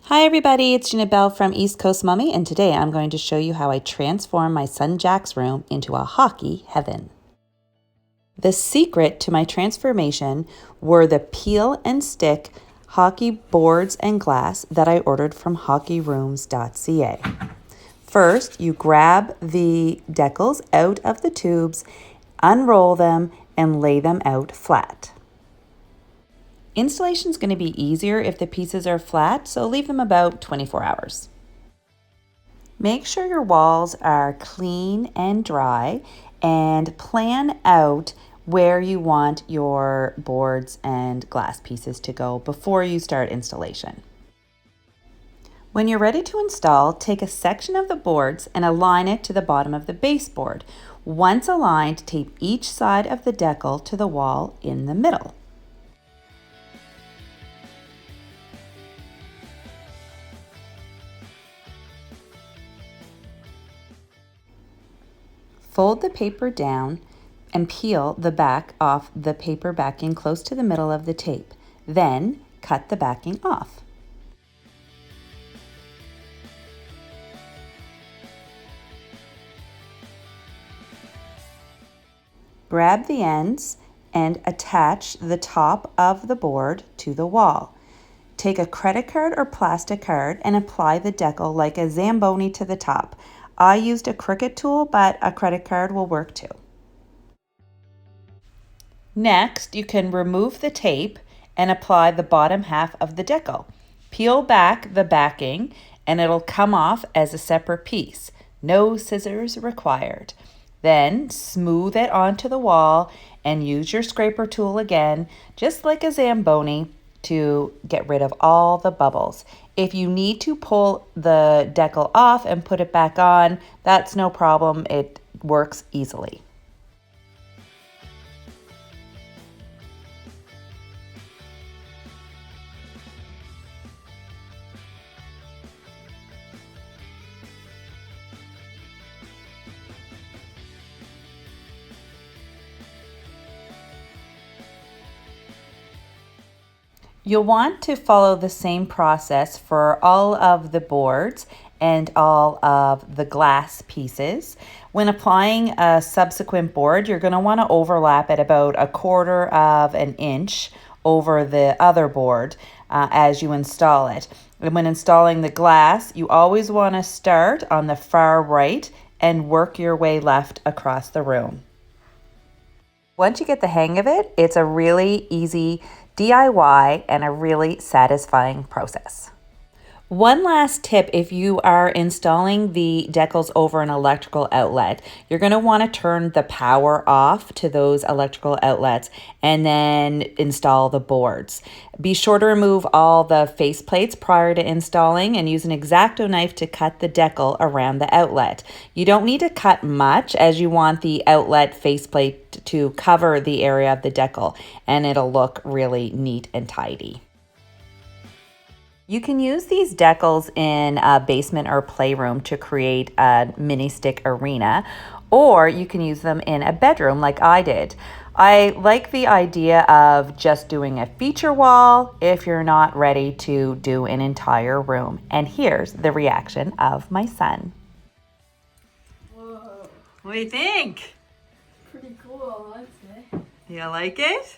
Hi everybody, it's Gina Bell from East Coast Mummy, and today I'm going to show you how I transform my son Jack's room into a hockey heaven. The secret to my transformation were the peel and stick hockey boards and glass that I ordered from hockeyrooms.ca. First, you grab the decals out of the tubes, unroll them, and lay them out flat. Installation is going to be easier if the pieces are flat, so leave them about 24 hours. Make sure your walls are clean and dry and plan out where you want your boards and glass pieces to go before you start installation. When you're ready to install, take a section of the boards and align it to the bottom of the baseboard. Once aligned, tape each side of the decal to the wall in the middle. Fold the paper down and peel the back off the paper backing close to the middle of the tape. Then cut the backing off. Grab the ends and attach the top of the board to the wall. Take a credit card or plastic card and apply the decal like a Zamboni to the top. I used a Cricut tool, but a credit card will work too. Next, you can remove the tape and apply the bottom half of the decal. Peel back the backing and it'll come off as a separate piece. No scissors required. Then smooth it onto the wall and use your scraper tool again, just like a Zamboni, to get rid of all the bubbles. If you need to pull the decal off and put it back on, that's no problem. It works easily. You'll want to follow the same process for all of the boards and all of the glass pieces. When applying a subsequent board, you're going to want to overlap at about 1/4 of an inch over the other board as you install it. And when installing the glass, you always want to start on the far right and work your way left across the room. Once you get the hang of it, it's a really easy DIY and a really satisfying process. One last tip: if you are installing the decals over an electrical outlet, you're going to want to turn the power off to those electrical outlets and then install the boards. Be sure to remove all the face plates prior to installing and use an X-Acto knife to cut the decal around the outlet. You don't need to cut much, as you want the outlet faceplate to cover the area of the decal, and it'll look really neat and tidy. You can use these decals in a basement or playroom to create a mini stick arena, or you can use them in a bedroom like I did. I like the idea of just doing a feature wall if you're not ready to do an entire room. And here's the reaction of my son. Whoa. What do you think? Pretty cool, I'd say. You like it?